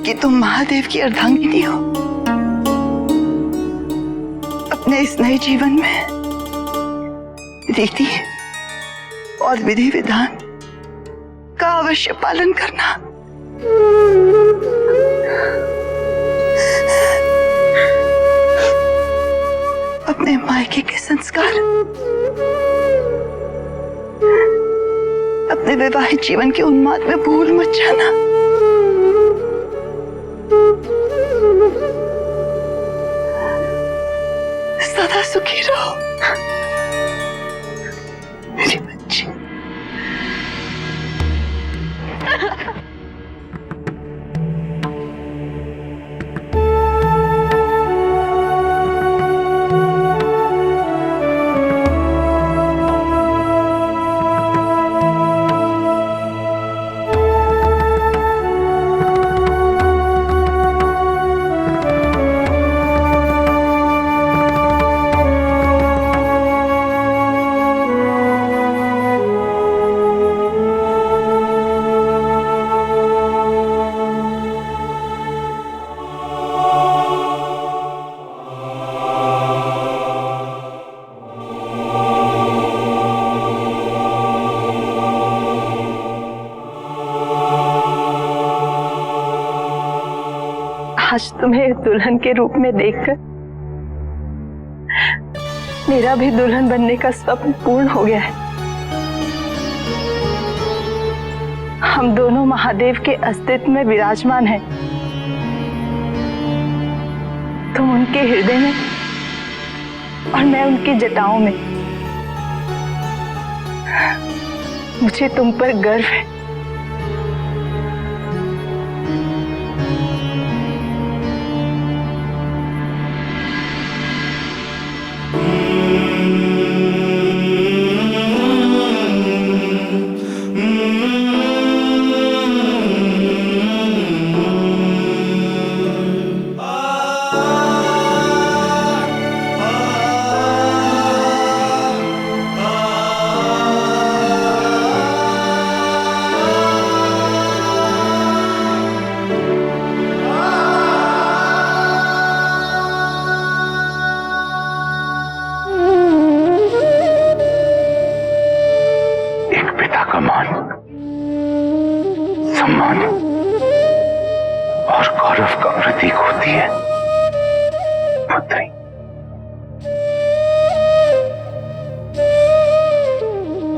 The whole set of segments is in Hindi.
कि तुम महादेव की अर्धांगिनी हो। अपने इस नए जीवन में रीति और विधि विधान का अवश्य पालन करना। अपने मायके के संस्कार, अपने वैवाहिक जीवन के उन्माद में भूल मत जाना। सदा सुखी रहो मेरी बच्ची। आज तुम्हें दुल्हन के रूप में देखकर मेरा भी दुल्हन बनने का स्वप्न पूर्ण हो गया है। हम दोनों महादेव के अस्तित्व में विराजमान हैं। तुम उनके हृदय में और मैं उनकी जटाओं में। मुझे तुम पर गर्व है। सम्मान और गौरव का प्रतीक होती है पुत्री।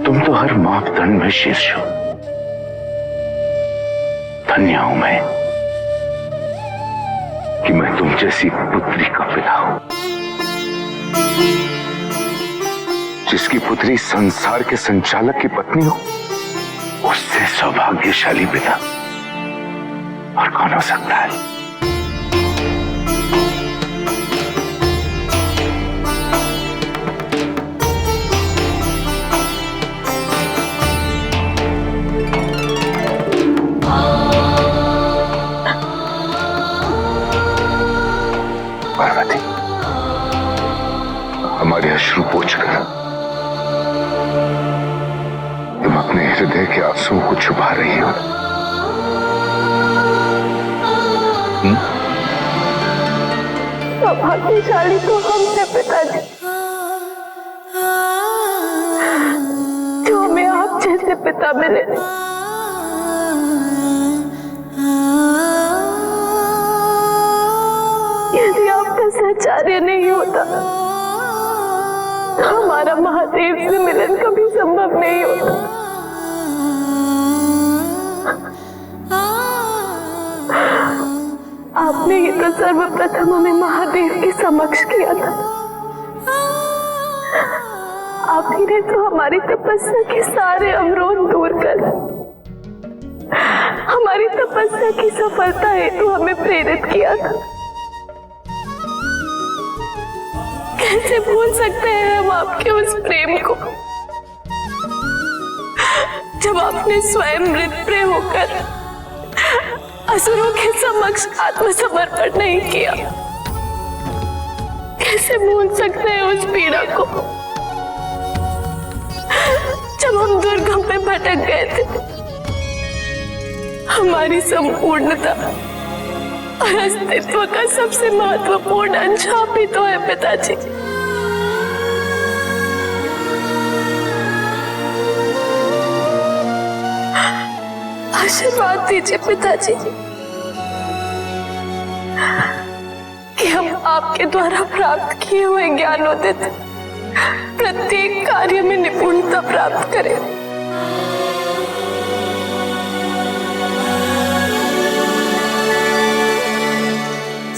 तुम तो हर मापदंड में शीर्ष हो। धन्य हूं मैं कि मैं तुम जैसी पुत्री का पिता हूं, जिसकी पुत्री संसार के संचालक की पत्नी हो। उससे सौभाग्यशाली पिता और कौन हो सकता है? पार्वती, हमारे अश्रु पोंछकर तुम अपने हृदय के आंसुओं को छुपा रही हो। सौभाग्यशाली तो हम थे पिताजी, जो हमें आप जैसे पिता मिले। यदि आपका सहचर्य नहीं होता तो हमारा महादेव से मिलन कभी संभव नहीं होता। आपने ही तो सर्वप्रथम हमें महादेव के समक्ष किया था। आप ही ने तो हमारी तपस्या के सारे अवरोध दूर कर हमारी तपस्या की सफलता हेतु हमें प्रेरित किया था। कैसे भूल सकते हैं हम आपके उस प्रेम को, जब आपने स्वयं मृतप्राय होकर असुरों के समक्ष आत्मसमर्पण नहीं किया। कैसे भूल सकते हैं उस पीड़ा को, जब हम दुर्गम पे भटक गए थे, हमारी संपूर्णता और अस्तित्व का सबसे महत्वपूर्ण अंशाप ही तो है पिताजी। आशीर्वाद दीजिए पिताजी कि हम आपके द्वारा प्राप्त किए हुए ज्ञानोदित प्रत्येक कार्य में निपुणता प्राप्त करें।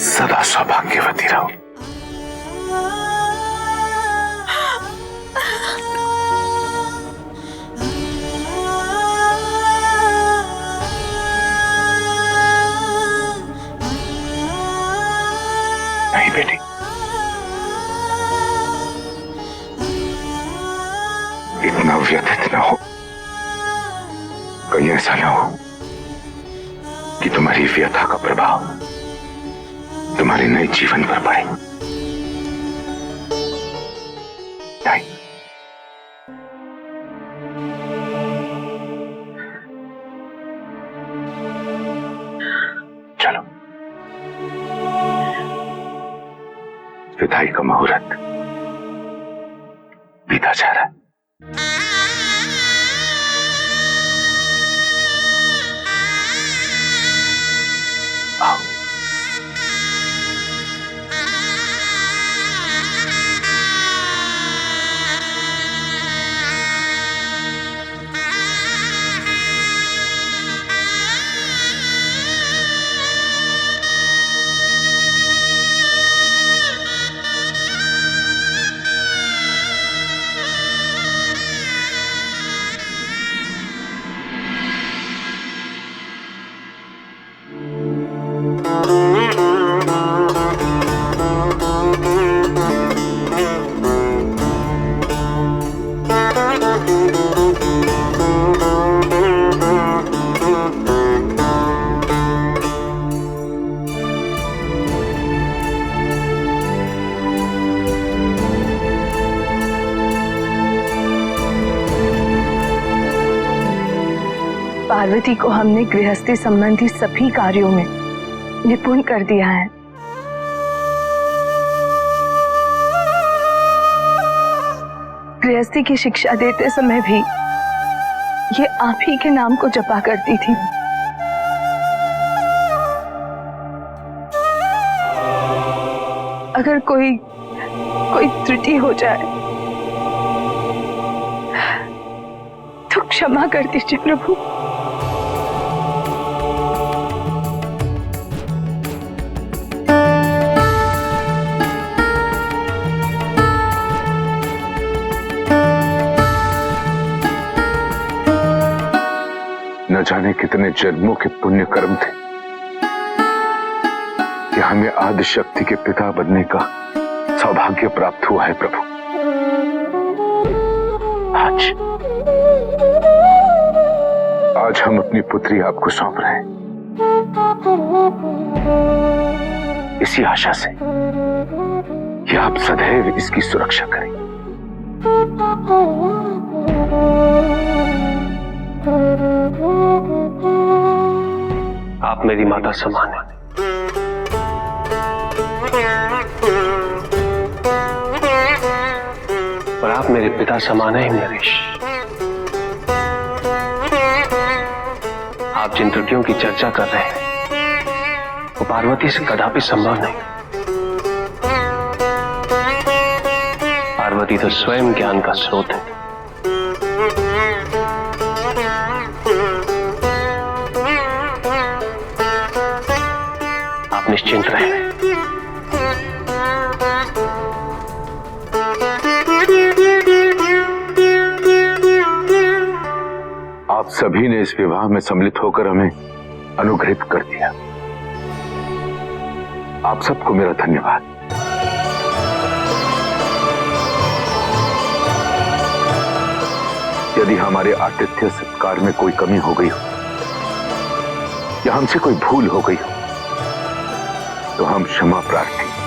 सदा सौभाग्यवती रहो। नहीं बेटी, इतना व्यथित न हो। कहीं ऐसा न हो कि तुम्हारी व्यथा का प्रभाव तुम्हारे नए जीवन पर पड़े। नहीं, चलो, विदाई का मुहूर्त बीता जा रहा है। आओ। पार्वती को हमने गृहस्थी संबंधी सभी कार्यों में निपुण कर दिया है। गृहस्थी की शिक्षा देते समय भी ये आप ही के नाम को जपा करती थी। अगर कोई त्रुटि हो जाए तो क्षमा कर दीजिए प्रभु। न जाने कितने जन्मों के पुण्य कर्म थे कि हमें आदि शक्ति के पिता बनने का सौभाग्य प्राप्त हुआ है प्रभु। आज हम अपनी पुत्री आपको सौंप रहे हैं, इसी आशा से कि आप सदैव इसकी सुरक्षा करें। आप मेरी माता समान हैं और आप मेरे पिता समान हैं नरेश। आप जिन त्रुटियों की चर्चा कर रहे हैं वो पार्वती से कदापि संभव नहीं। पार्वती तो स्वयं ज्ञान का स्रोत है। आप निश्चिंत रहें। आप सभी ने इस विवाह में सम्मिलित होकर हमें अनुग्रहित कर दिया। आप सबको मेरा धन्यवाद। यदि हमारे आतिथ्य सत्कार में कोई कमी हो गई हो या हमसे कोई भूल हो गई हो तो हम क्षमा प्रार्थी।